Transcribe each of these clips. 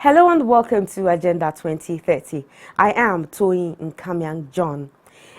Hello and welcome to Agenda 2030. I am Toyin Nkamiang John.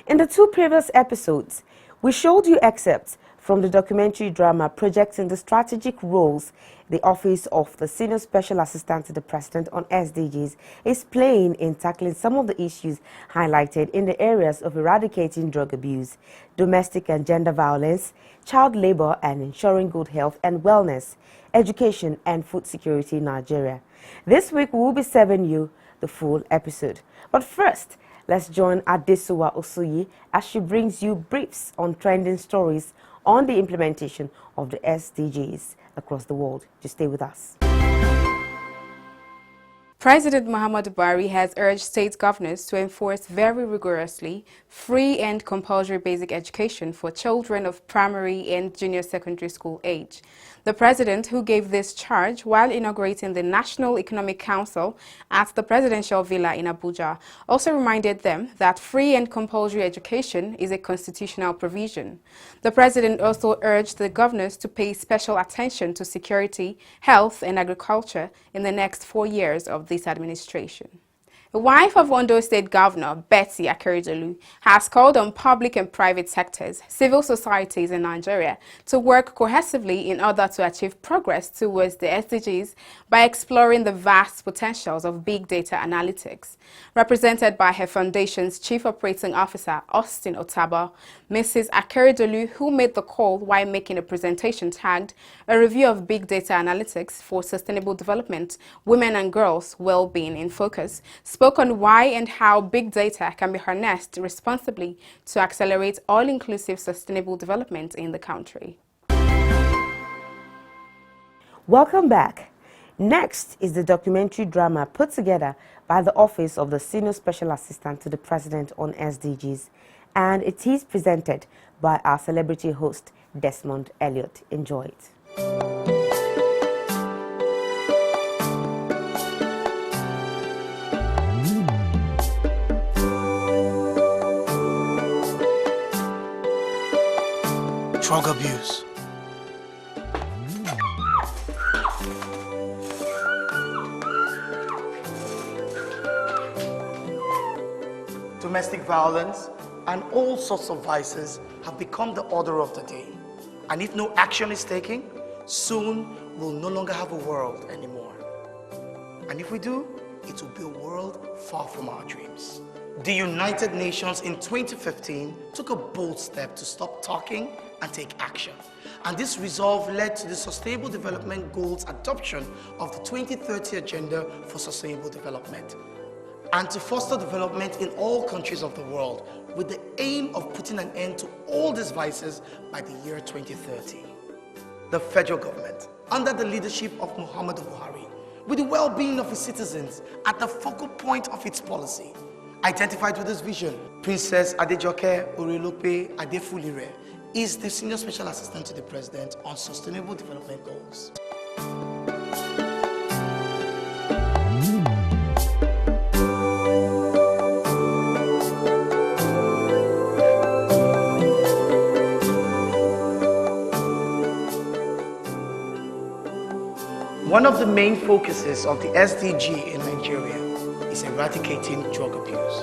In the two previous episodes, we showed you excerpts from the documentary drama projecting the strategic roles the Office of the Senior Special Assistant to the President on SDGs is playing in tackling some of the issues highlighted in the areas of eradicating drug abuse, domestic and gender violence, child labor and ensuring good health and wellness, education and food security in Nigeria. This week we will be serving you the full episode. But first, let's join Adesuwa Osuyi as she brings you briefs on trending stories on the implementation of the SDGs across the world. Just stay with us. President Muhammadu Buhari has urged state governors to enforce very rigorously free and compulsory basic education for children of primary and junior secondary school age. The president, who gave this charge while inaugurating the National Economic Council at the Presidential Villa in Abuja, also reminded them that free and compulsory education is a constitutional provision. The president also urged the governors to pay special attention to security, health, and agriculture in the next 4 years of this administration. The wife of Ondo State Governor Betty Akeredolu has called on public and private sectors, civil societies in Nigeria to work cohesively in order to achieve progress towards the SDGs by exploring the vast potentials of big data analytics. Represented by her foundation's Chief Operating Officer, Austin Otabo, Mrs. Akeredolu, who made the call while making a presentation tagged "A Review of Big Data Analytics for Sustainable Development, Women and Girls' Well-Being in Focus," spoke on why and how big data can be harnessed responsibly to accelerate all-inclusive sustainable development in the country. Welcome back. Next is the documentary drama put together by the Office of the Senior Special Assistant to the President on SDGs, and it is presented by our celebrity host, Desmond Elliott. Enjoy it. Drug abuse. Domestic violence and all sorts of vices have become the order of the day. And if no action is taken, soon we'll no longer have a world anymore. And if we do, it will be a world far from our dreams. The United Nations in 2015 took a bold step to stop talking and take action. And this resolve led to the Sustainable Development Goals adoption of the 2030 Agenda for Sustainable Development, and to foster development in all countries of the world with the aim of putting an end to all these vices by the year 2030. The federal government, under the leadership of Muhammadu Buhari, with the well-being of its citizens at the focal point of its policy, identified with this vision, Princess Adejoke Orelope Adefulire is the Senior Special Assistant to the President on Sustainable Development Goals. One of the main focuses of the SDG in Nigeria is eradicating drug abuse.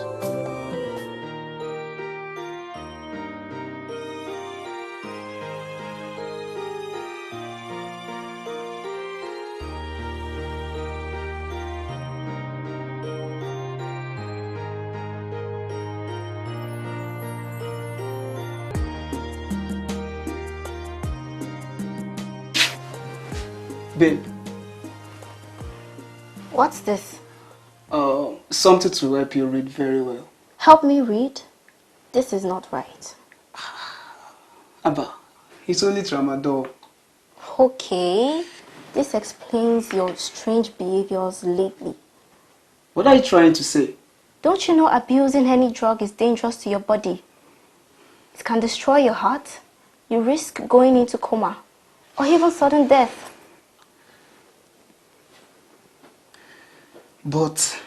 Babe. What's this? Something to help you read very well. Help me read? This is not right. Abba, it's only tramadol. Okay, this explains your strange behaviors lately. What are you trying to say? Don't you know abusing any drug is dangerous to your body? It can destroy your heart. You risk going into coma or even sudden death. But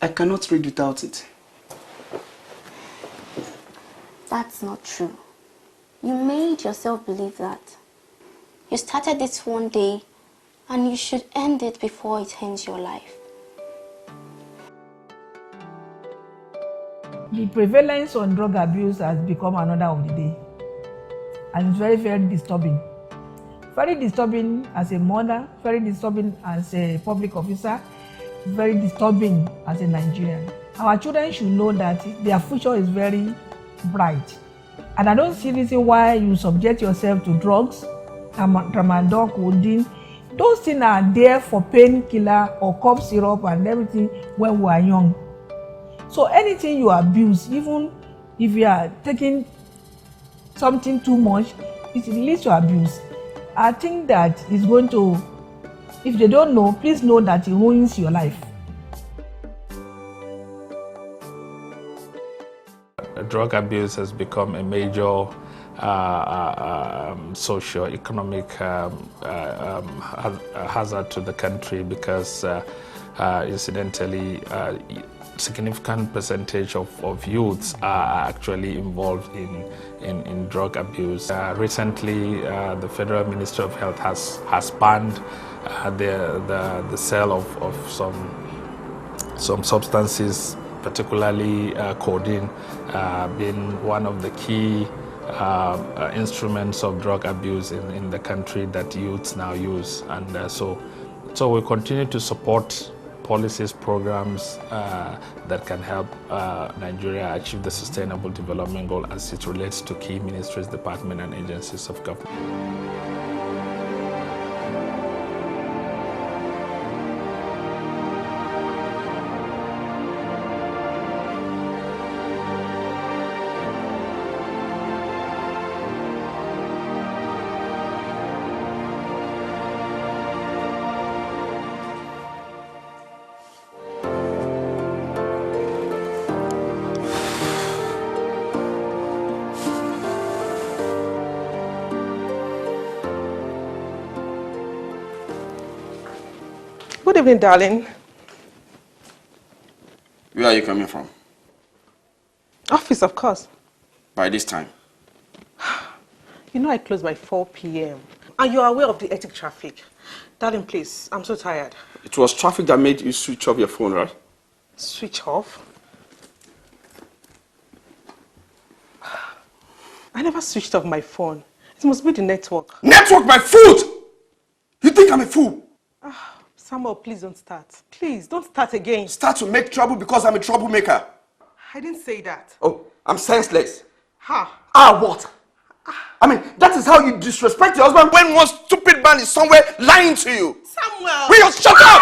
I cannot read without it. That's not true. You made yourself believe that. You started this one day and you should end it before it ends your life. The prevalence on drug abuse has become another of the day, and it's very, very disturbing. Very disturbing as a mother, very disturbing as a public officer, very disturbing as a Nigerian. Our children should know that their future is very bright. And I don't see reason why you subject yourself to drugs, tramadol, codeine. Those things are there for painkiller or cough syrup and everything when we are young. So anything you abuse, even if you are taking something too much, it leads to abuse. I think that is going to, if they don't know, please know that it ruins your life. Drug abuse has become a major socio-economic hazard to the country because incidentally, significant percentage of youths are actually involved in drug abuse. Recently, the Federal Ministry of Health has banned the sale of some substances, particularly codeine, being one of the key instruments of drug abuse in the country that youths now use. And so we continue to support policies, programs that can help Nigeria achieve the Sustainable Development Goal as it relates to key ministries, departments, and agencies of government. Good evening, darling. Where are you coming from? Office, of course. By this time? You know I close by 4 p.m. And you're aware of the hectic traffic. Darling, please, I'm so tired. It was traffic that made you switch off your phone, right? Switch off? I never switched off my phone. It must be the network. Network my foot! You think I'm a fool? Samuel, please don't start. Please, don't start again. Start to make trouble because I'm a troublemaker. I didn't say that. Oh, I'm senseless. Ha! What? I mean, that is how you disrespect your husband when one stupid man is somewhere lying to you. Samuel! Will you shut up?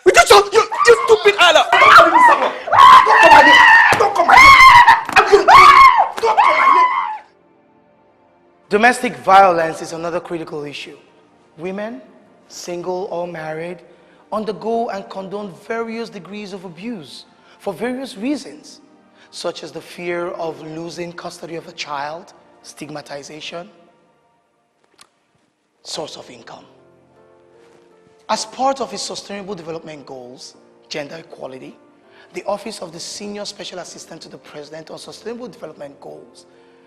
Will you shut you stupid Allah! Don't call me Samuel! Don't call my name! Don't call my name! Don't call my name! Domestic violence is another critical issue. Women, single or married, undergo and condone various degrees of abuse for various reasons, such as the fear of losing custody of a child, stigmatization, source of income. As part of its Sustainable Development Goals, gender equality, the Office of the Senior Special Assistant to the President on Sustainable Development Goals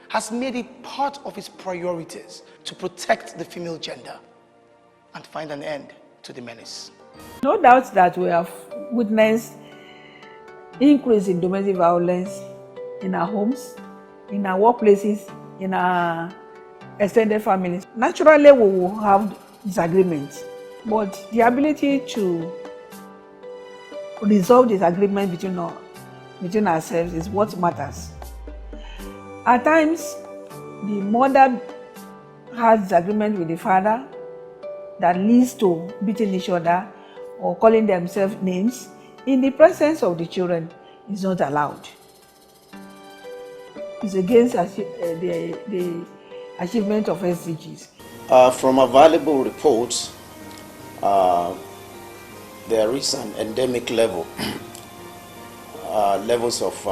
has made it part of its priorities to protect the female gender and find an end to the menace. No doubt that we have witnessed increase in domestic violence in our homes, in our workplaces, in our extended families. Naturally, we will have disagreements, but the ability to resolve disagreement between ourselves is what matters. At times, the mother has disagreement with the father that leads to beating each other or calling themselves names in the presence of the children is not allowed. It's against the achievement of SDGs. From available reports, there is an endemic level, levels of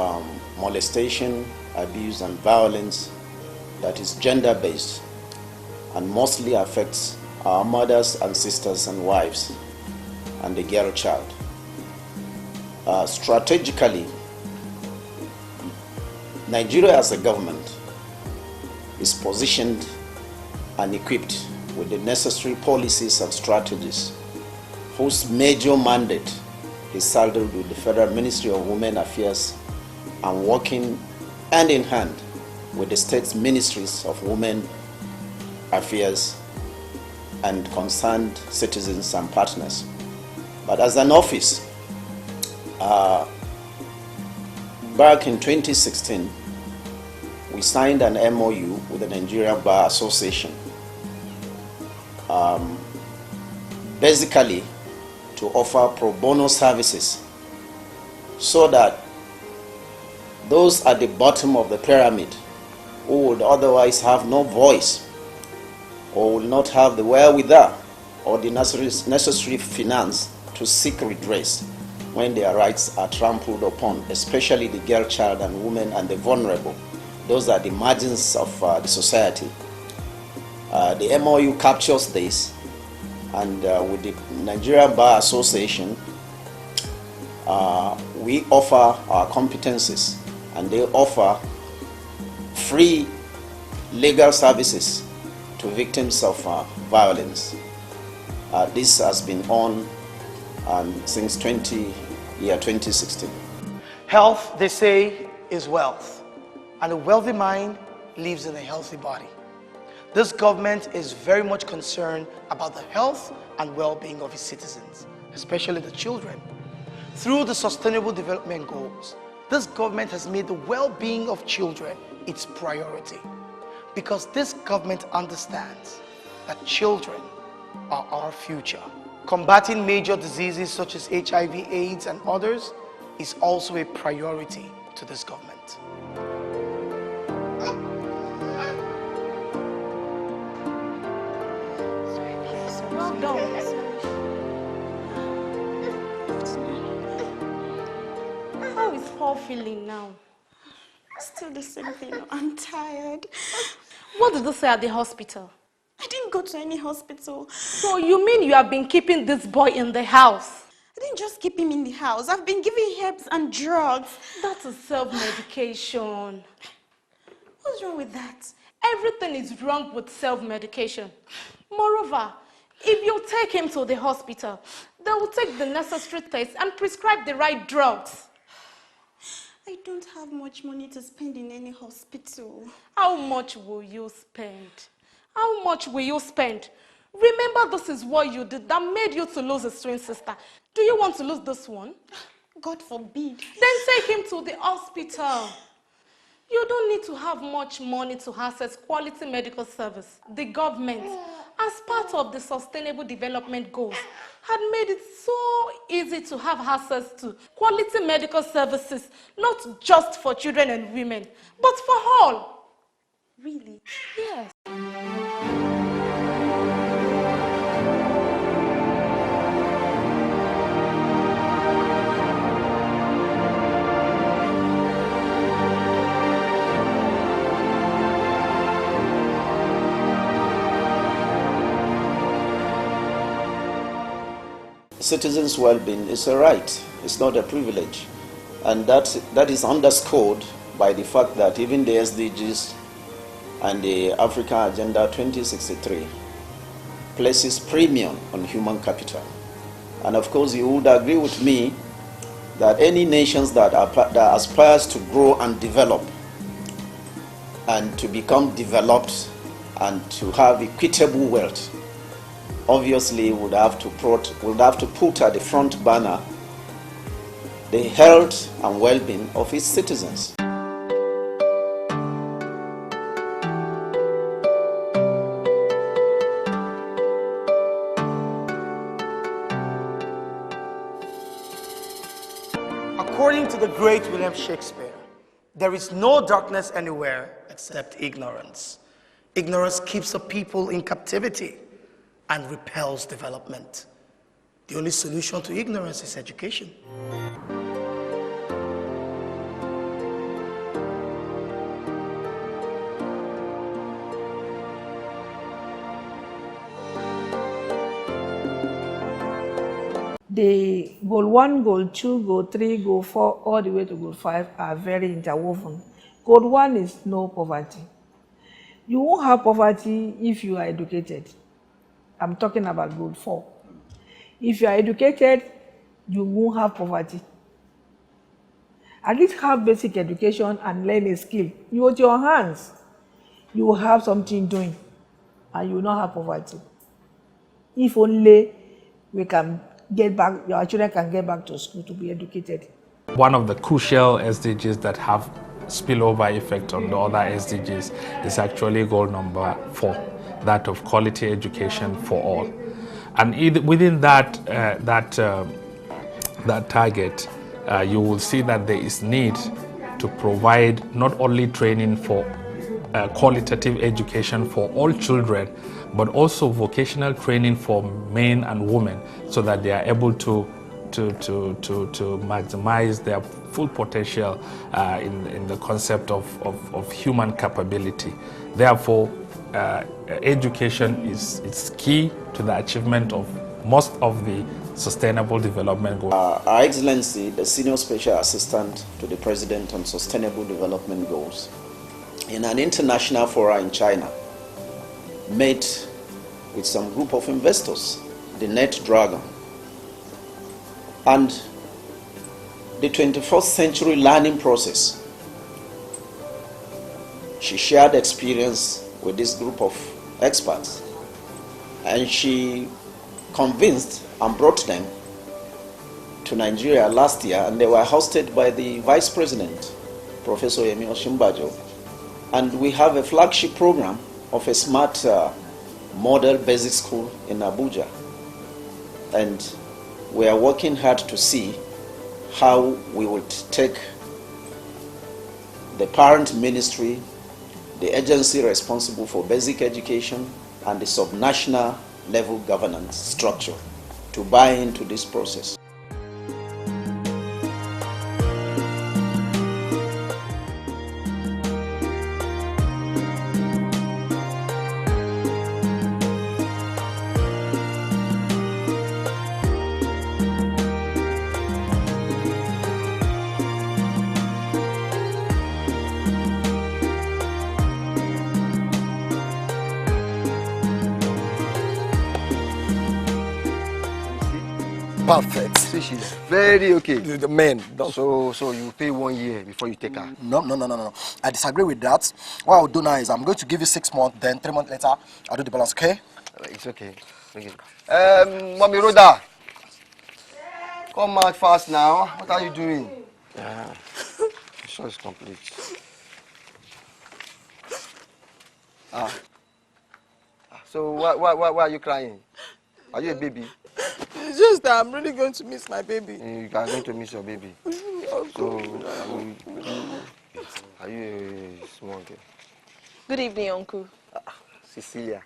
molestation, abuse and violence that is gender-based and mostly affects our mothers and sisters and wives and the girl child. Strategically, Nigeria as a government is positioned and equipped with the necessary policies and strategies, whose major mandate is saddled with the Federal Ministry of Women Affairs and working hand in hand with the state's ministries of women affairs and concerned citizens and partners. But as an office, back in 2016, we signed an MOU with the Nigerian Bar Association, basically to offer pro bono services so that those at the bottom of the pyramid who would otherwise have no voice or will not have the wherewithal or the necessary finance to seek redress when their rights are trampled upon, especially the girl child and women and the vulnerable. Those are the margins of the society. The MOU captures this, and with the Nigerian Bar Association, we offer our competencies, and they offer free legal services to victims of violence. This has been on since 2016. Health, they say, is wealth, and a wealthy mind lives in a healthy body. This government is very much concerned about the health and well-being of its citizens, especially the children. Through the Sustainable Development Goals, this government has made the well-being of children its priority, because this government understands that children are our future. Combating major diseases such as HIV, AIDS, and others is also a priority to this government. Well done. How is Paul feeling now? Still the same thing. I'm tired. What did they say at the hospital? I didn't go to any hospital. So you mean you have been keeping this boy in the house? I didn't just keep him in the house. I've been giving herbs and drugs. That is self-medication. What's wrong with that? Everything is wrong with self-medication. Moreover, if you take him to the hospital, they will take the necessary tests and prescribe the right drugs. I don't have much money to spend in any hospital. How much will you spend? How much will you spend? Remember, this is what you did that made you to lose a twin sister. Do you want to lose this one? God forbid. Then take him to the hospital. You don't need to have much money to access quality medical service. The government, as part of the Sustainable Development Goals, had made it so easy to have access to quality medical services, not just for children and women, but for all. Really? Yes. Citizens' well-being is a right, it's not a privilege. And that is underscored by the fact that even the SDGs and the African Agenda 2063 places premium on human capital. And of course, you would agree with me that any nations that aspires to grow and develop and to become developed and to have equitable wealth obviously would have to put at the front burner the health and well-being of its citizens. According to the great William Shakespeare, there is no darkness anywhere except ignorance. Ignorance keeps a people in captivity and repels development. The only solution to ignorance is education. The goal 1, goal 2, goal 3, goal 4, all the way to goal 5 are very interwoven. Goal 1 is no poverty. You won't have poverty if you are educated. I'm talking about grade 4. If you are educated, you won't have poverty. At least have basic education and learn a skill. You with your hands, you will have something doing and you will not have poverty. If only we can get back, your children can get back to school to be educated. One of the crucial SDGs that have spillover effect on the other SDGs is actually goal number 4, that of quality education for all. And within that target, you will see that there is need to provide not only training for qualitative education for all children, but also vocational training for men and women, so that they are able to maximize their full potential in the concept of human capability. Therefore, education is key to the achievement of most of the Sustainable Development Goals. Our Excellency, the Senior Special Assistant to the President on Sustainable Development Goals, in an international forum in China, met with some group of investors, the Net Dragon, and the 21st century learning process. She shared experience with this group of experts, and she convinced and brought them to Nigeria last year, and they were hosted by the Vice President, Professor Yemi Osinbajo. And we have a flagship program of a smart model basic school in Abuja. And we are working hard to see how we would take the parent ministry, the agency responsible for basic education, and the subnational level governance structure to buy into this process. Perfect. See, she's very okay. The men. So you pay 1 year before you take her. No. I disagree with that. What I'll do now is I'm going to give you 6 months, then 3 months later, I'll do the balance, okay? It's okay. Mommy Rhoda. Come out fast now. What are you doing? Yeah. The show is complete. So why are you crying? Are you a baby? It's just that I'm really going to miss my baby. You are going to miss your baby. So, are you a small girl? Good evening, Uncle. Cecilia,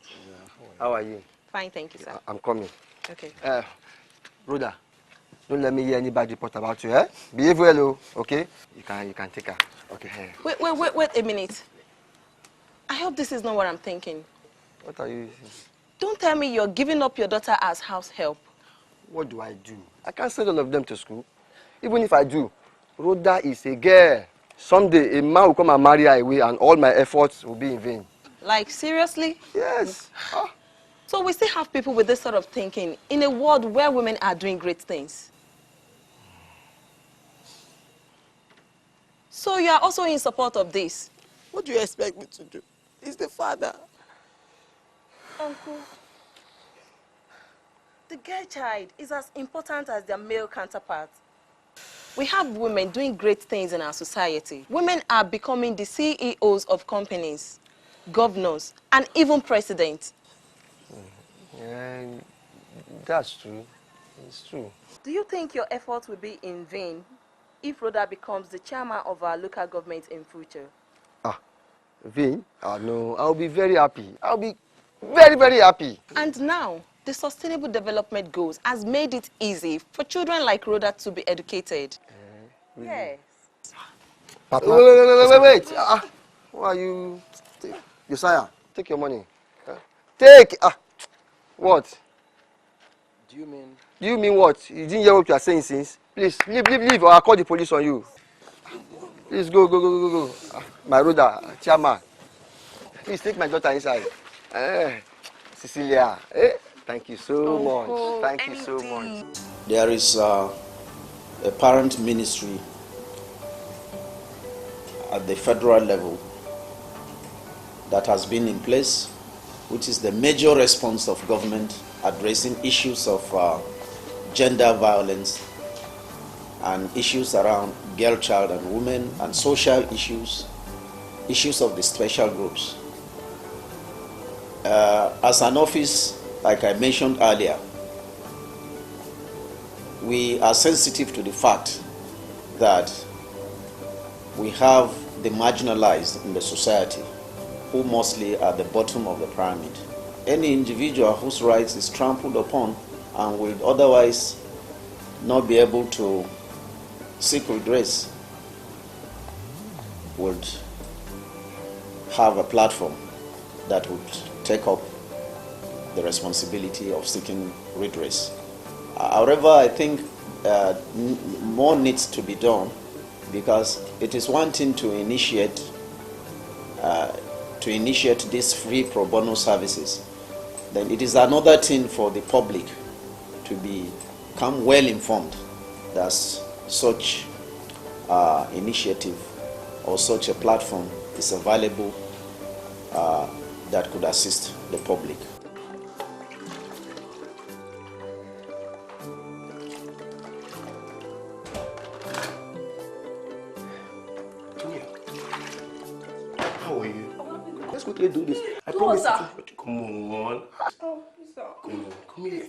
how are you? Fine, thank you, sir. I'm coming. Okay. Rhoda, don't let me hear anybody report about you, eh? Behave well, okay? You can take her. Okay. Wait a minute. I hope this is not what I'm thinking. What are you? Don't tell me you're giving up your daughter as house help. What do I do? I can't send all of them to school. Even if I do, Rhoda is a girl. Someday, a man will come and marry her away and all my efforts will be in vain. Like, seriously? Yes. So we still have people with this sort of thinking in a world where women are doing great things. So you are also in support of this? What do you expect me to do? He's the father. Uncle, the girl child is as important as their male counterparts. We have women doing great things in our society. Women are becoming the CEOs of companies, governors, and even presidents. Yeah, that's true. It's true. Do you think your efforts will be in vain if Rhoda becomes the chairman of our local government in future? Vain? No, I'll be very happy. I'll be very, very happy. And now, the Sustainable Development Goals has made it easy for children like Rhoda to be educated. Yes. Wait. Who are you? Josiah, take your money. Take. What? Do you mean? Do you mean what? You didn't hear what you are saying since? Please, leave or I'll call the police on you. Please go. My Rhoda, chairman. Please take my daughter inside. Cecilia. Thank you so much. Thank you so much. There is a parent ministry at the federal level that has been in place, which is the major response of government addressing issues of gender violence and issues around girl, child, and women, and social issues, issues of the special groups. As an office, like I mentioned earlier, we are sensitive to the fact that we have the marginalized in the society who mostly are the bottom of the pyramid. Any individual whose rights is trampled upon and would otherwise not be able to seek redress would have a platform that would take up the responsibility of seeking redress. However, I think more needs to be done, because it is one thing to initiate these free pro bono services. Then it is another thing for the public to become well informed that such initiative or such a platform is available that could assist the public. How are you? Let's quickly do this. I promise you. Come on. Come here.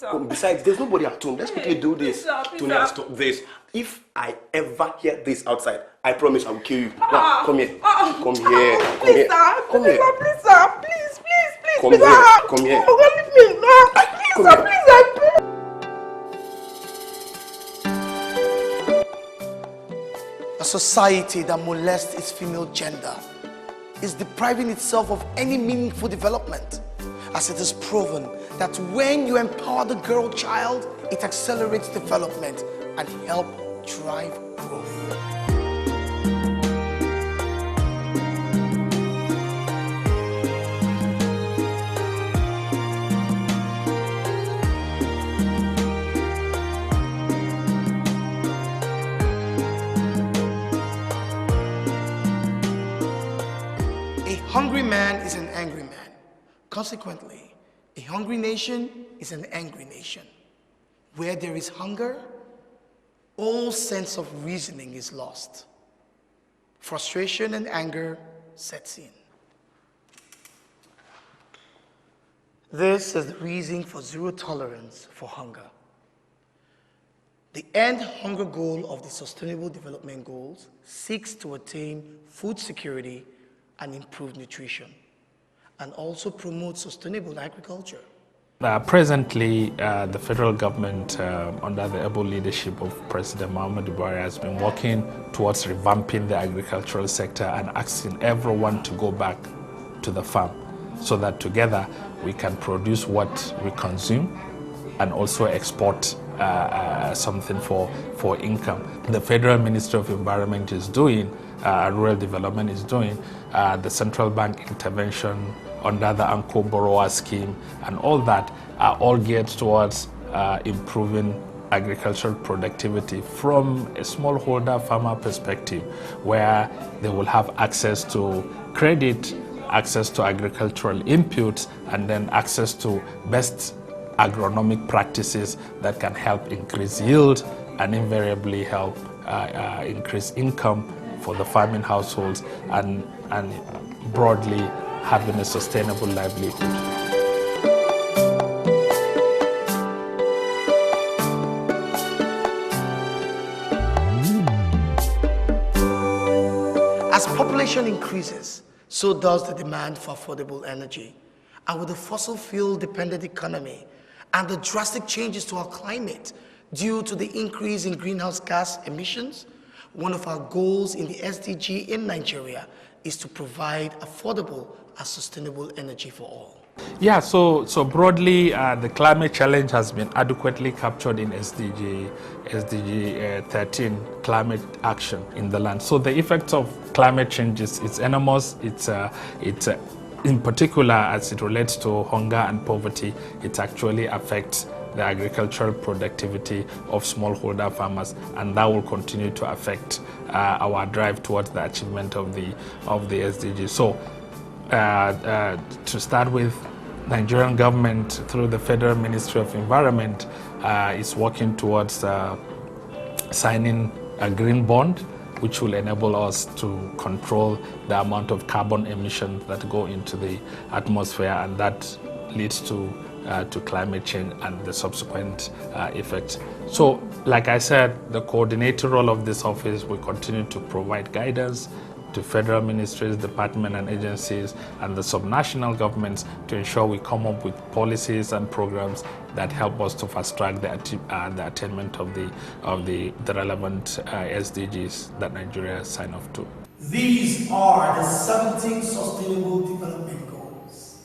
Come. Besides, there's nobody at home. Let's quickly do this. Tonya, stop this. If I ever hear this outside, I promise I will kill you. Now, come here. Come here. Come here. Come here. Please, sir. Please. Come here. Come here. Leave me now. Please, sir. Please, A society that molests its female gender is depriving itself of any meaningful development, as it is proven that when you empower the girl child, it accelerates development and help drive growth. A hungry man is an angry man. Consequently, a hungry nation is an angry nation. Where there is hunger, all sense of reasoning is lost. Frustration and anger sets in. This is the reason for zero tolerance for hunger. The end hunger goal of the Sustainable Development Goals seeks to attain food security and improve nutrition, and also promote sustainable agriculture. Presently, the federal government, under the able leadership of President Muhammadu Buhari, has been working towards revamping the agricultural sector and asking everyone to go back to the farm, so that together we can produce what we consume and also export something for income. The Federal Ministry of Environment is doing, Rural Development is doing, the central bank intervention under the Anchor Borrower Scheme, and all that are all geared towards improving agricultural productivity from a smallholder farmer perspective, where they will have access to credit, access to agricultural inputs, and then access to best agronomic practices that can help increase yield and invariably help increase income for the farming households and broadly having a sustainable livelihood. As population increases, so does the demand for affordable energy. And with the fossil fuel dependent economy and the drastic changes to our climate due to the increase in greenhouse gas emissions, one of our goals in the SDG in Nigeria is to provide affordable and sustainable energy for all. Yeah, so broadly, the climate challenge has been adequately captured in SDG 13, climate action in the land. So the effects of climate change is enormous. It's in particular, as it relates to hunger and poverty, it actually affects the agricultural productivity of smallholder farmers, and that will continue to affect our drive towards the achievement of the SDGs. So, to start with, Nigerian government through the Federal Ministry of Environment is working towards signing a green bond, which will enable us to control the amount of carbon emissions that go into the atmosphere, and that leads to climate change and the subsequent effects. So, like I said, the coordinator role of this office will continue to provide guidance to federal ministries, departments and agencies, and the subnational governments to ensure we come up with policies and programs that help us to fast-track the attainment of the relevant SDGs that Nigeria has signed up to. These are the 17 Sustainable Development Goals.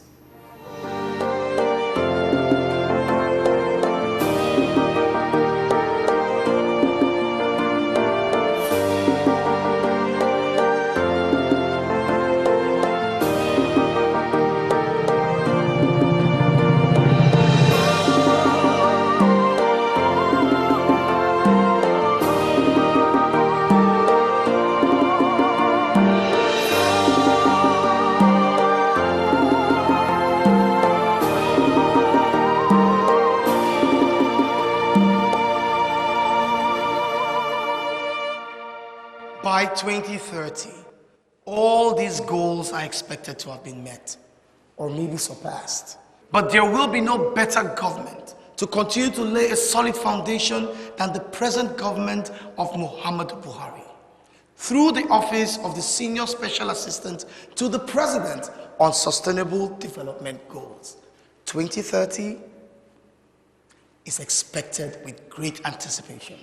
By 2030, all these goals are expected to have been met, or maybe surpassed. But there will be no better government to continue to lay a solid foundation than the present government of Muhammadu Buhari, through the office of the Senior Special Assistant to the President on Sustainable Development Goals. 2030 is expected with great anticipation.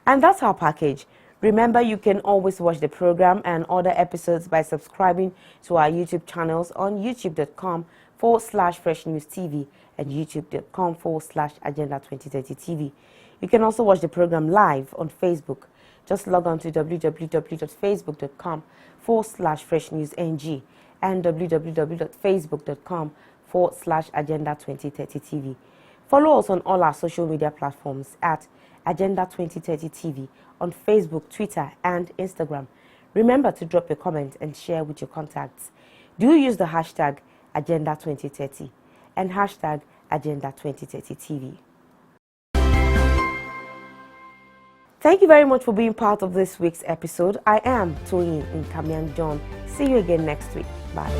And that's our package. Remember, you can always watch the program and other episodes by subscribing to our YouTube channels on youtube.com/Fresh News TV and youtube.com/Agenda 2030 TV. You can also watch the program live on Facebook. Just log on to www.facebook.com/Fresh News NG and www.facebook.com/Agenda 2030 TV. Follow us on all our social media platforms at Agenda 2030 TV on Facebook, Twitter, and Instagram. Remember to drop a comment and share with your contacts. Do use the hashtag Agenda 2030 and hashtag Agenda 2030 TV. Thank you very much for being part of this week's episode. I am Toyin Nkamiang John. See you again next week. Bye.